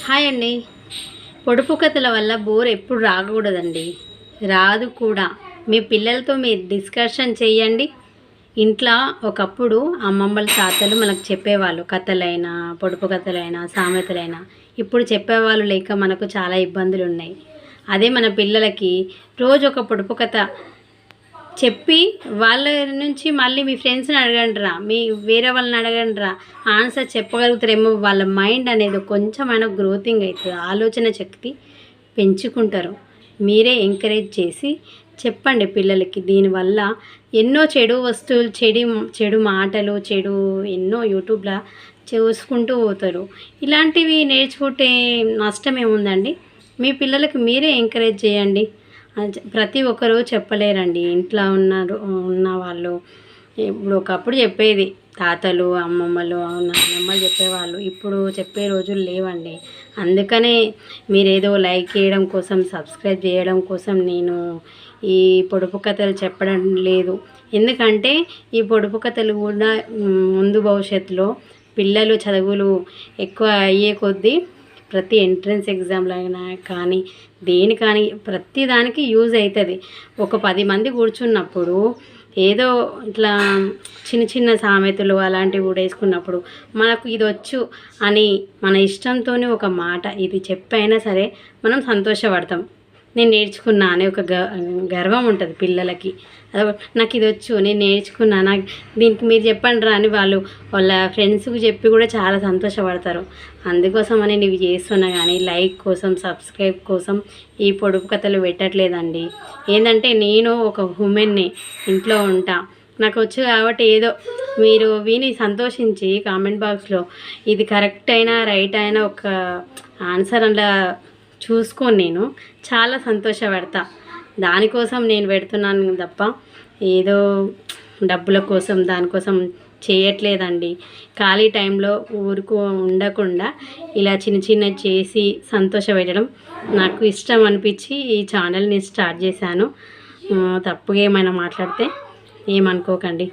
Hi అండి. పొడుపు కథల వల్ల బోర్ ఎప్పుడు రాకూడదండి, రాదు కూడా. మీ పిల్లలతో మీరు డిస్కషన్ చేయండి. ఇంట్లో ఒకప్పుడు అమ్మమ్మల తాతలు మనకు చెప్పేవాళ్ళు, కథలైనా పొడుపు కథలైనా సామెతలైనా. ఇప్పుడు చెప్పేవాళ్ళు లేక మనకు చాలా ఇబ్బందులు ఉన్నాయి. అదే మన పిల్లలకి రోజు ఒక పొడుపు కథ చెప్పి వాళ్ళ నుంచి మళ్ళీ మీ ఫ్రెండ్స్ని అడగండి రా, మీ వేరే వాళ్ళని అడగండి రా, ఆన్సర్ చెప్పగలుగుతారేమో. వాళ్ళ మైండ్ అనేది కొంచెమైనా గ్రోతింగ్ అవుతుంది, ఆలోచన శక్తి పెంచుకుంటారు. మీరే ఎంకరేజ్ చేసి చెప్పండి పిల్లలకి. దీనివల్ల ఎన్నో చెడు వస్తువులు, చెడు మాటలు, ఎన్నో యూట్యూబ్లో చూసుకుంటూ పోతారు. ఇలాంటివి నేర్చుకుంటే నష్టం ఏముందండి? మీ పిల్లలకి మీరే ఎంకరేజ్ చేయండి. ప్రతి ఒక్కరూ చెప్పలేరండి. ఇంట్లో ఉన్న వాళ్ళు ఇప్పుడు ఒకప్పుడు చెప్పేది తాతలు, అమ్మమ్మలు, నాన్నమ్మలు చెప్పేవాళ్ళు. ఇప్పుడు చెప్పే రోజులు లేవండి. అందుకనే మీరేదో లైక్ చేయడం కోసం, సబ్స్క్రైబ్ చేయడం కోసం నేను ఈ పొడుపు కథలు చెప్పడం లేదు. ఎందుకంటే ఈ పొడుపు కథలు కూడా ముందు భవిష్యత్తులో పిల్లలు చదువులు ఎక్కువ అయ్యే కొద్దీ ప్రతి ఎంట్రన్స్ ఎగ్జామ్లో అయినా కానీ దేని ప్రతి దానికి యూజ్ అవుతుంది. ఒక 10 మంది కూర్చున్నప్పుడు ఏదో ఇట్లా చిన్న సామెతలు అలాంటివి కూడా వేసుకున్నప్పుడు మనకు ఇది వచ్చు అని మన ఇష్టంతోనే ఒక మాట ఇది చెప్పైనా సరే మనం సంతోషపడతాం. నేను నేర్చుకున్నా అనే ఒక గర్వం ఉంటుంది పిల్లలకి. నాకు ఇది వచ్చు, నేను నేర్చుకున్నా, నాకు దీనికి మీరు చెప్పండి రా అని వాళ్ళ ఫ్రెండ్స్కి చెప్పి కూడా చాలా సంతోషపడతారు. అందుకోసమని ఇవి చేస్తున్నా. కానీ లైక్ కోసం, సబ్స్క్రైబ్ కోసం ఈ పొడుపు కథలు పెట్టట్లేదండి. ఏంటంటే నేను ఒక ఉమెన్ని, ఇంట్లో ఉంటా, నాకు వచ్చు కాబట్టి ఏదో మీరు విని సంతోషించి కామెంట్ బాక్స్లో ఇది కరెక్ట్ అయినా రైట్ అయినా ఒక ఆన్సర్ అలా చూసుకొని నేను చాలా సంతోషపడతా. దానికోసం నేను పెడుతున్నాను తప్ప ఏదో డబ్బుల కోసం దానికోసం చేయట్లేదండి. ఖాళీ టైంలో ఉండకుండా ఇలా చిన్న చేసి సంతోషపెట్టడం నాకు ఇష్టం అనిపించి ఈ ఛానల్ని స్టార్ట్ చేశాను. తప్పుగా ఏమైనా మాట్లాడితే ఏమనుకోకండి.